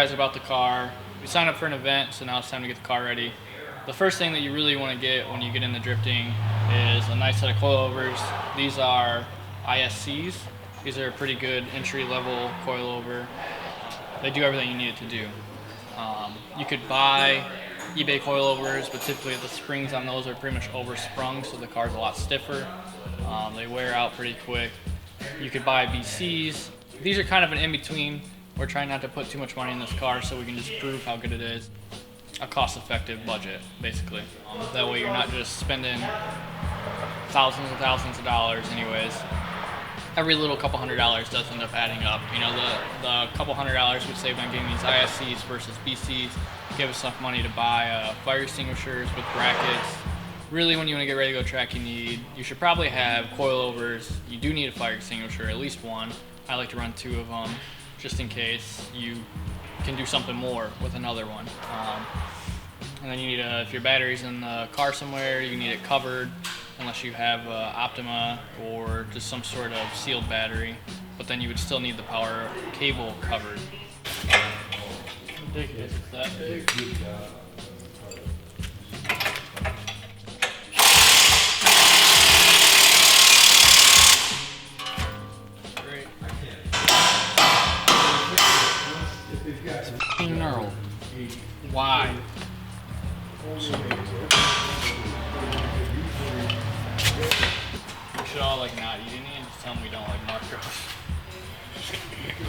guys about the car. We signed up for an event, so now it's time to get the car ready. The first thing that you really want to get when you get into drifting is a nice set of coilovers. These are ISCs. These are a pretty good entry-level coilover. They do everything you need it to do. You could buy eBay coilovers, but typically the springs on those are pretty much oversprung, so the car's a lot stiffer. They wear out pretty quick. You could buy BCs. These are kind of an in-between. We're trying not to put too much money in this car so we can just prove how good it is. A cost-effective budget, basically. That way you're not just spending thousands and thousands of dollars anyways. Every little couple $100s does end up adding up. You know, the couple $100s we saved on getting these ISCs versus BCs give us enough money to buy fire extinguishers with brackets. Really, when you want to get ready to go track, you should probably have coilovers. You do need a fire extinguisher, at least one. I like to run 2 of them, just in case you can do something more with another one. And then you need if your battery's in the car somewhere, you need it covered, unless you have Optima or just some sort of sealed battery. But then you would still need the power cable covered. Ridiculous, it's that big. Great. It's f***ing gnarled. Why? We should all like not eat any and just tell them we don't like macros.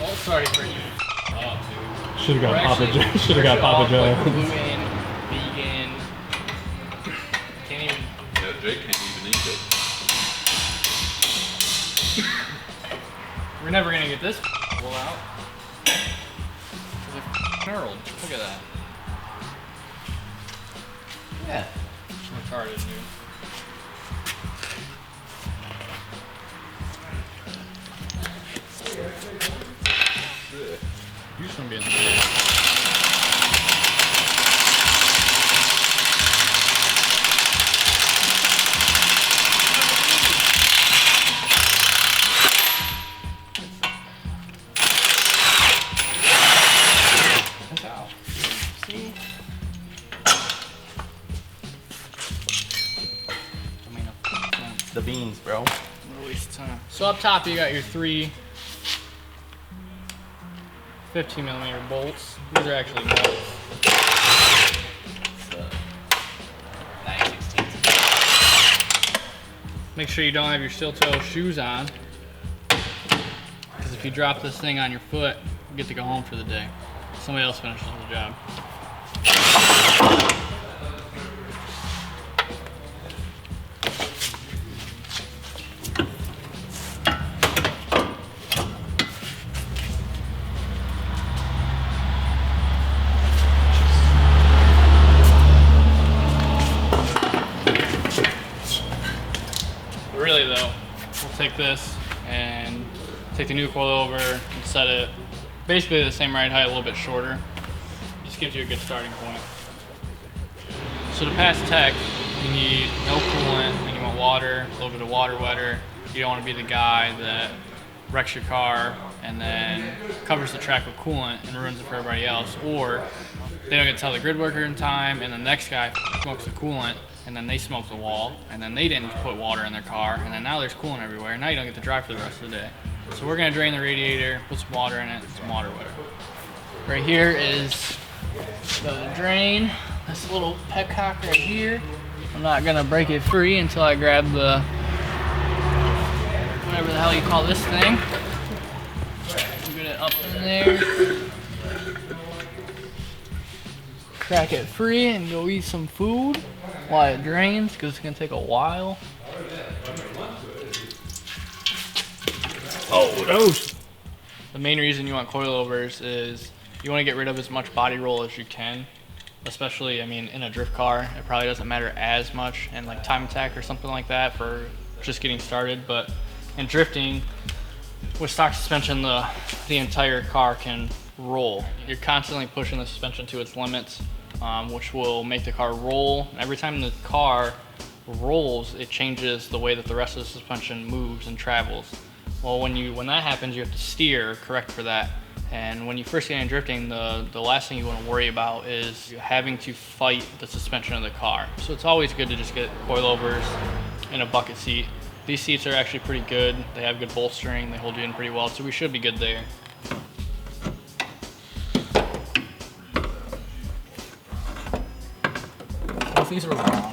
Oh, sorry for you. Oh, dude. Should have got Papa Joe. Should have got Papa Joe. Like gluten, vegan. Can't even. Yeah, Jake can't even eat it. We're never gonna get this pull out. It's gnarled. Look at that. Yeah. I'm retarded, dude. You just want to be in the video. See? The beans, bro. Waste time. So up top you got your 3 15mm bolts. These are actually bolts. Make sure you don't have your steel toe shoes on, because if you drop this thing on your foot, you get to go home for the day. Somebody else finishes the job. Really though, we'll take this and take the new coilover and set it basically the same ride height, a little bit shorter. Just gives you a good starting point. So to pass tech, you need no coolant, and you want water, a little bit of water wetter. You don't want to be the guy that wrecks your car and then covers the track with coolant and ruins it for everybody else, or they don't get to tell the grid worker in time and the next guy smokes the coolant and then they smoke the wall and then they didn't put water in their car and then now there's coolant everywhere and now you don't get to drive for the rest of the day. So we're going to drain the radiator, put some water in it, some water wetter. Right here is the drain, this little petcock right here. I'm not going to break it free until I grab the, whatever the hell you call this thing. Get it up in there. Crack it free and go eat some food while it drains, because it's going to take a while. Oh, no. The main reason you want coilovers is you want to get rid of as much body roll as you can, especially, I mean, in a drift car, it probably doesn't matter as much, and like time attack or something like that for just getting started, but in drifting, with stock suspension, the entire car can roll. You're constantly pushing the suspension to its limits, which will make the car roll. Every time the car rolls, it changes the way that the rest of the suspension moves and travels. Well, when that happens, you have to steer correct for that, And when you first get into drifting, the last thing you want to worry about is having to fight the suspension of the car. So it's always good to just get coilovers and a bucket seat. These seats are actually pretty good. They have good bolstering. They hold you in pretty well, so we should be good there. Both these are long.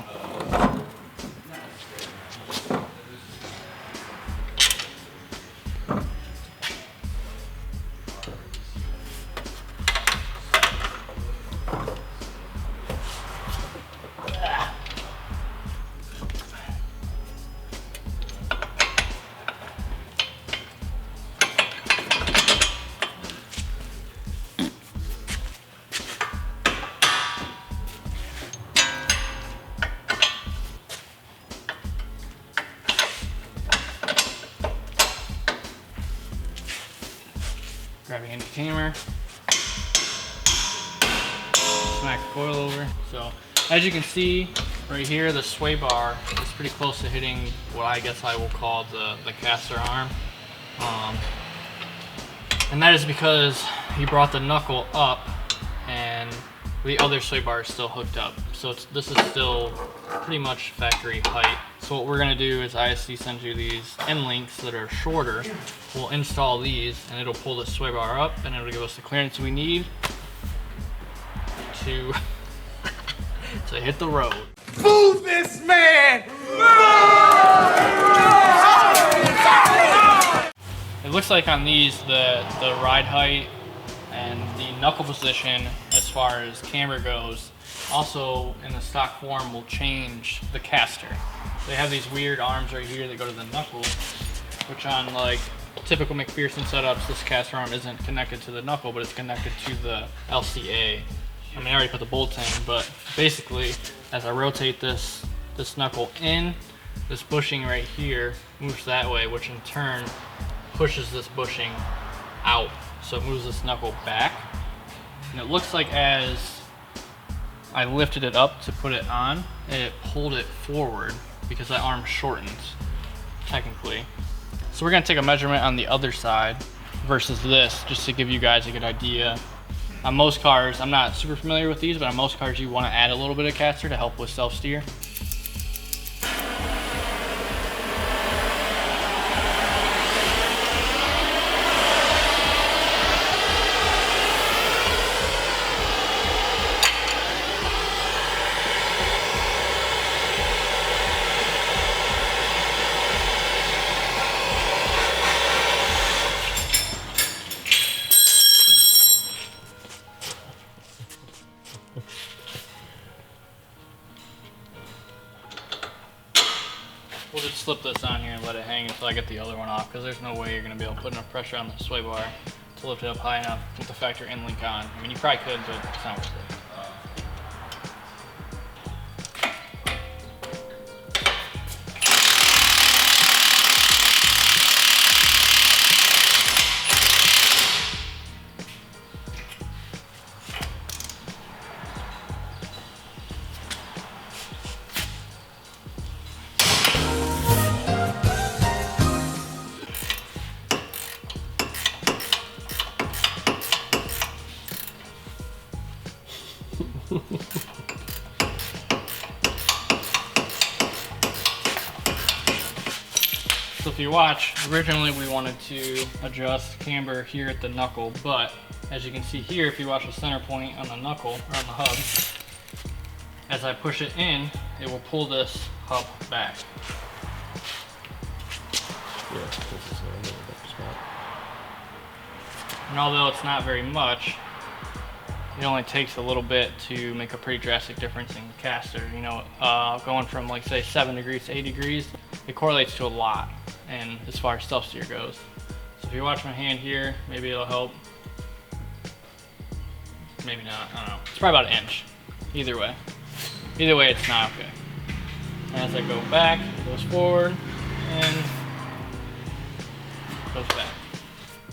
Grab a handy hammer, smack the coil over. So as you can see right here, the sway bar is pretty close to hitting what I guess I will call the caster arm. And that is because he brought the knuckle up and the other sway bar is still hooked up. So this is still pretty much factory height. So what we're gonna do is ISC sends you these end links that are shorter. We'll install these and it'll pull the sway bar up and it'll give us the clearance we need to hit the road. Move this man! It looks like on these the ride height and the knuckle position as far as camber goes also in the stock form will change the caster. They have these weird arms right here that go to the knuckle, which on like typical McPherson setups, this caster arm isn't connected to the knuckle, but it's connected to the LCA. I mean, I already put the bolts in, but basically, as I rotate this knuckle in, this bushing right here moves that way, which in turn pushes this bushing out. So it moves this knuckle back. And it looks like as I lifted it up to put it on, it pulled it forward because that arm shortens, technically. So we're gonna take a measurement on the other side versus this, just to give you guys a good idea. On most cars, I'm not super familiar with these, but on most cars you wanna add a little bit of caster to help with self-steer. We'll just slip this on here and let it hang until I get the other one off, because there's no way you're going to be able to put enough pressure on the sway bar to lift it up high enough with the factory end link on. I mean, you probably could, but it's not worth it. So if you watch, originally we wanted to adjust camber here at the knuckle, but as you can see here, if you watch the center point on the knuckle, or on the hub, as I push it in, it will pull this hub back. Yeah, this is a little bit spot. And although it's not very much, it only takes a little bit to make a pretty drastic difference in caster. You know, going from like say 7 degrees to 8 degrees, it correlates to a lot, and as far as self-steer goes. So if you watch my hand here, maybe it'll help. Maybe not, I don't know. It's probably about an inch. Either way. Either way, it's not okay. And as I go back, it goes forward, and goes back.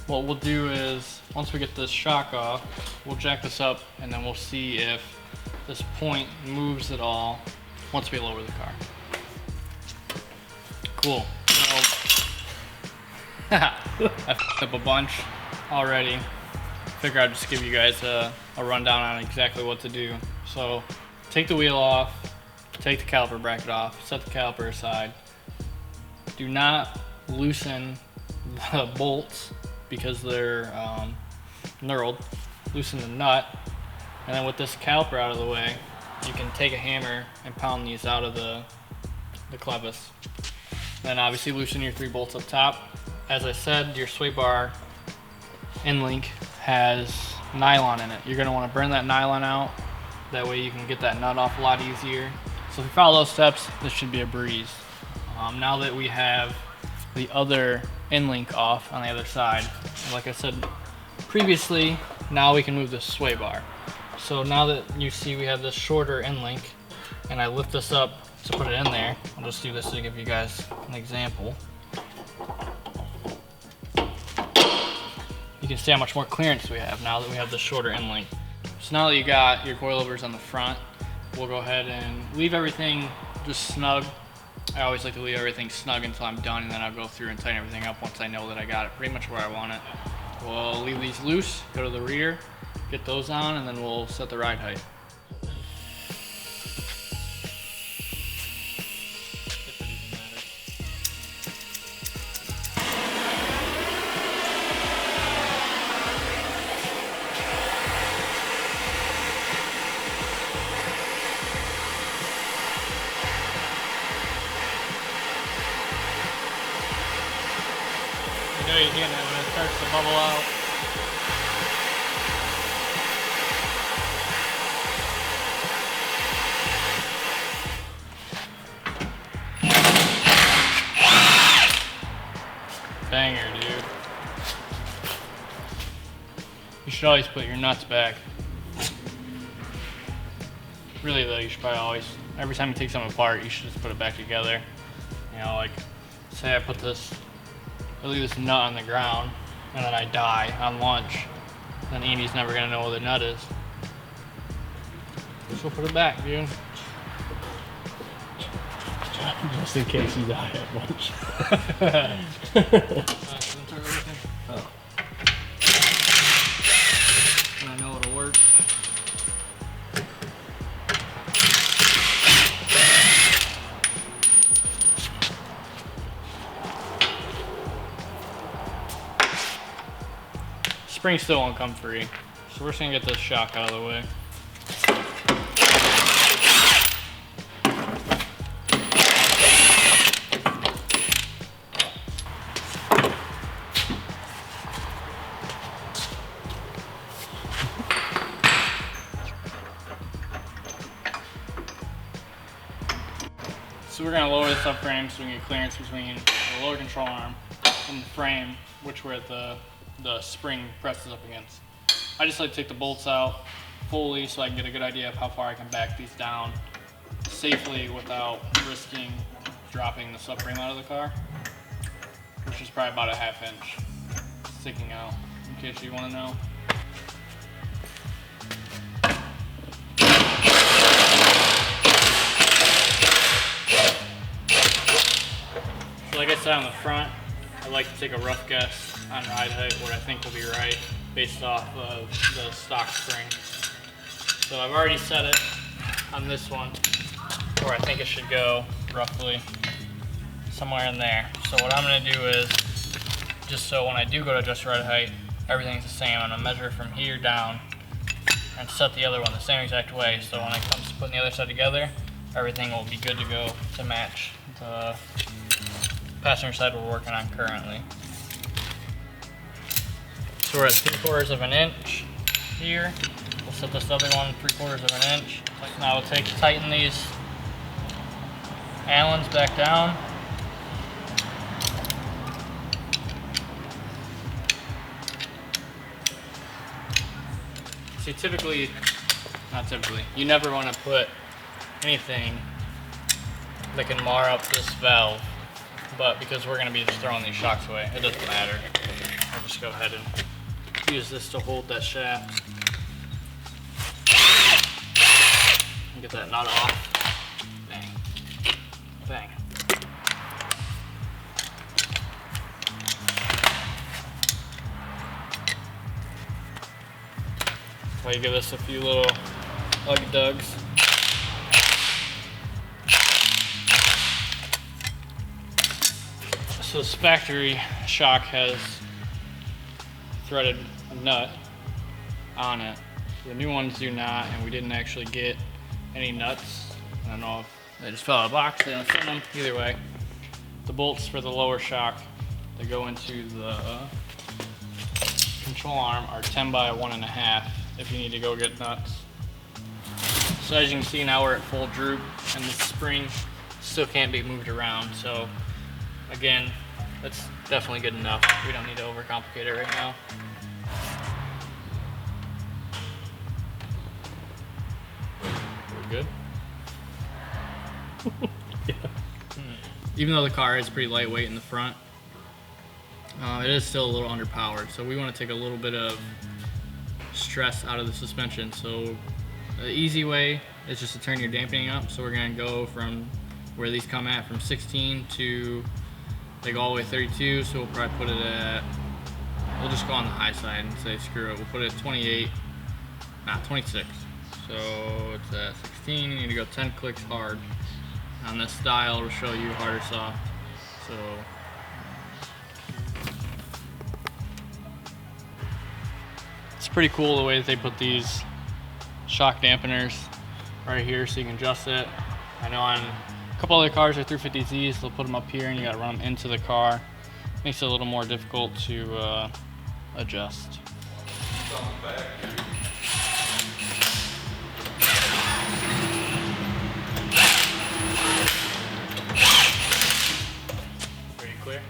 What we'll do is, once we get this shock off, we'll jack this up and then we'll see if this point moves at all once we lower the car. Cool. So, I f***ed up a bunch already. figure I'd just give you guys a rundown on exactly what to do. So take the wheel off, take the caliper bracket off, set the caliper aside. Do not loosen the bolts because they're knurled. Loosen the nut, and then with this caliper out of the way, you can take a hammer and pound these out of the clevis. Then obviously loosen your 3 bolts up top. As I said, your sway bar end link has nylon in it. You're going to want to burn that nylon out. That way you can get that nut off a lot easier. So if you follow those steps, this should be a breeze. Now that we have the other end link off on the other side, like I said previously, now we can move the sway bar. So now that you see we have this shorter end link, and I lift this up to put it in there, I'll just do this to give you guys an example. You can see how much more clearance we have now that we have this shorter end link. So now that you got your coilovers on the front, we'll go ahead and leave everything just snug. I always like to leave everything snug until I'm done, and then I'll go through and tighten everything up once I know that I got it pretty much where I want it. We'll leave these loose, go to the rear, get those on, and then we'll set the ride height. If it even matters. You know you're getting it when it starts to bubble out. Banger, dude. You should always put your nuts back. Really though, you should probably always, every time you take something apart, you should just put it back together. You know, like, say I put this, I leave this nut on the ground, and then I die on lunch, then Andy's never gonna know where the nut is. So put it back, dude. Just in case you die at lunch. Oh. I know it'll work. Spring still won't come free, so we're just gonna get this shock out of the way. So we're gonna lower this subframe so we can get clearance between the lower control arm and the frame, which where the spring presses up against. I just like to take the bolts out fully so I can get a good idea of how far I can back these down safely without risking dropping the subframe out of the car, which is probably about a 1/2 inch sticking out, in case you want to know. So like I said on the front, I like to take a rough guess on ride height, what I think will be right based off of the stock spring. So I've already set it on this one where I think it should go roughly somewhere in there. So what I'm going to do is, just so when I do go to adjust ride height, everything's the same. I'm going to measure from here down and set the other one the same exact way. So when it comes to putting the other side together, everything will be good to go to match the passenger side we're working on currently. So we're at 3/4 of an inch here. We'll set this other one 3/4 of an inch. Now we'll tighten these Allens back down. See, not typically, you never want to put anything that can mar up this valve, but because we're going to be just throwing these shocks away, it doesn't matter. I'll just go ahead and use this to hold that shaft and get that nut off. Bang. Bang. Probably give this a few little uggy-dugs. So this factory shock has threaded a nut on it. The new ones do not, and we didn't actually get any nuts. I don't know if they just fell out of the box, they don't fit them. Either way, the bolts for the lower shock that go into the control arm are 10 by 1.5 if you need to go get nuts. So as you can see, now we're at full droop, and the spring still can't be moved around. So again, that's definitely good enough. We don't need to overcomplicate it right now. We're good. Yeah. Even though the car is pretty lightweight in the front, it is still a little underpowered. So we want to take a little bit of stress out of the suspension. So the easy way is just to turn your dampening up. So we're going to go from where these come at, from 16 to they go all the way 32. So we'll probably put it at, we'll just go on the high side and say screw it. We'll put it at 26. So it's at 16, you need to go 10 clicks hard. On this dial, it'll show you hard or soft. So it's pretty cool the way that they put these shock dampeners right here so you can adjust it. I know on a couple other cars, are 350Zs, they'll put them up here and you gotta run them into the car. Makes it a little more difficult to adjust. Pretty clear.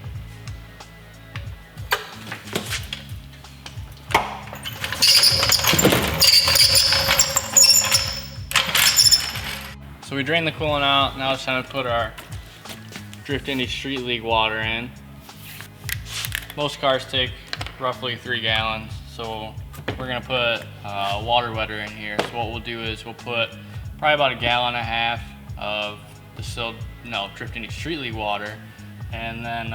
So we drained the coolant out. Now it's time to put our Drift Indy Street League water in. Most cars take roughly 3 gallons, so we're gonna put water wetter in here. So what we'll do is we'll put probably about 1.5 gallons of distilled, Drift Indy Street League water, and then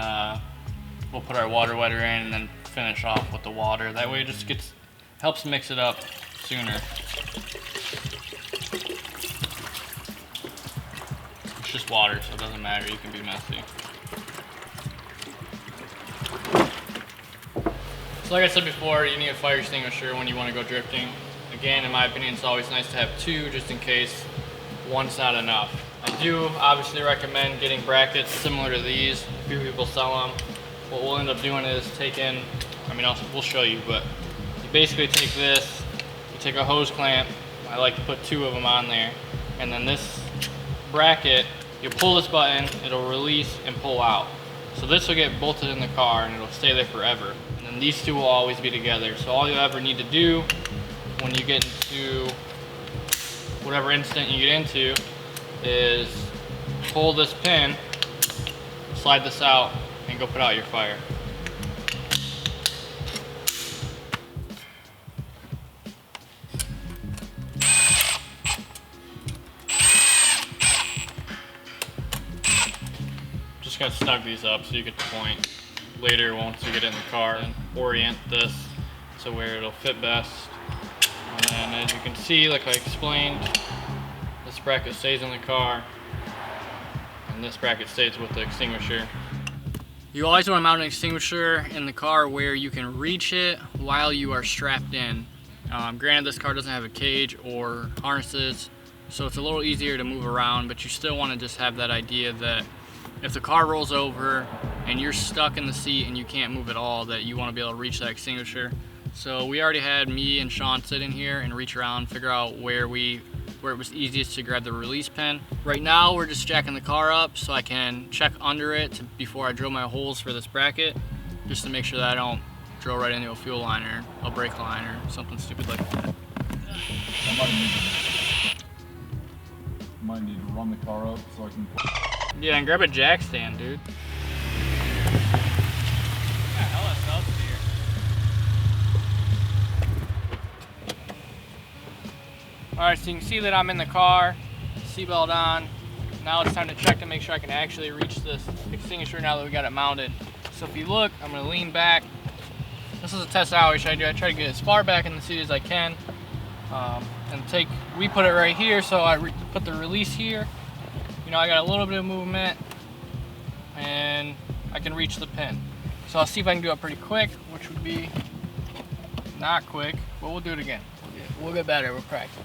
we'll put our water wetter in and then finish off with the water. That way it just helps mix it up sooner. It's just water, so it doesn't matter, you can be messy. So like I said before, you need a fire extinguisher when you want to go drifting. Again, in my opinion, it's always nice to have 2 just in case one's not enough. I do obviously recommend getting brackets similar to these. A few people sell them. What we'll end up doing is we'll show you, but you basically take this, you take a hose clamp, I like to put 2 of them on there, and then this bracket, you pull this button, it'll release and pull out. So this will get bolted in the car and it'll stay there forever. And then these 2 will always be together. So all you'll ever need to do when you get into whatever instant you get into is pull this pin, slide this out, and go put out your fire. Just gotta snug these up so you get the point later once you get in the car, and orient this to where it'll fit best. And then as you can see, like I explained, this bracket stays in the car and this bracket stays with the extinguisher. You always want to mount an extinguisher in the car where you can reach it while you are strapped in. Granted, this car doesn't have a cage or harnesses, so it's a little easier to move around, but you still want to just have that idea that if the car rolls over and you're stuck in the seat and you can't move at all, that you want to be able to reach that extinguisher. So we already had me and Sean sit in here and reach around, figure out where it was easiest to grab the release pin. Right now we're just jacking the car up so I can check under it before I drill my holes for this bracket, just to make sure that I don't drill right into a fuel line or a brake line or something stupid like that. I might need to run the car up so I can... Yeah, and grab a jack stand, dude. Alright, so you can see that I'm in the car, seatbelt on. Now it's time to check to make sure I can actually reach this extinguisher now that we got it mounted. So if you look, I'm going to lean back. This is a test I always try to do. I try to get as far back in the seat as I can. And we put it right here, so I put the release here. You know, I got a little bit of movement and I can reach the pin. So I'll see if I can do it pretty quick, which would be not quick, but we'll do it again. We'll get better with practice.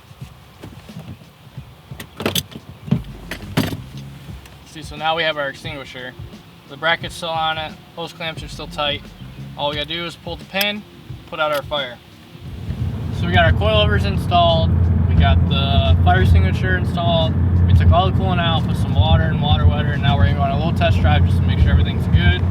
See, so now we have our extinguisher. The bracket's still on it, hose clamps are still tight. All we gotta do is pull the pin, put out our fire. So we got our coilovers installed, we got the fire extinguisher installed, we took all the coolant out, put some water and water wetter, and now we're gonna go on a little test drive just to make sure everything's good.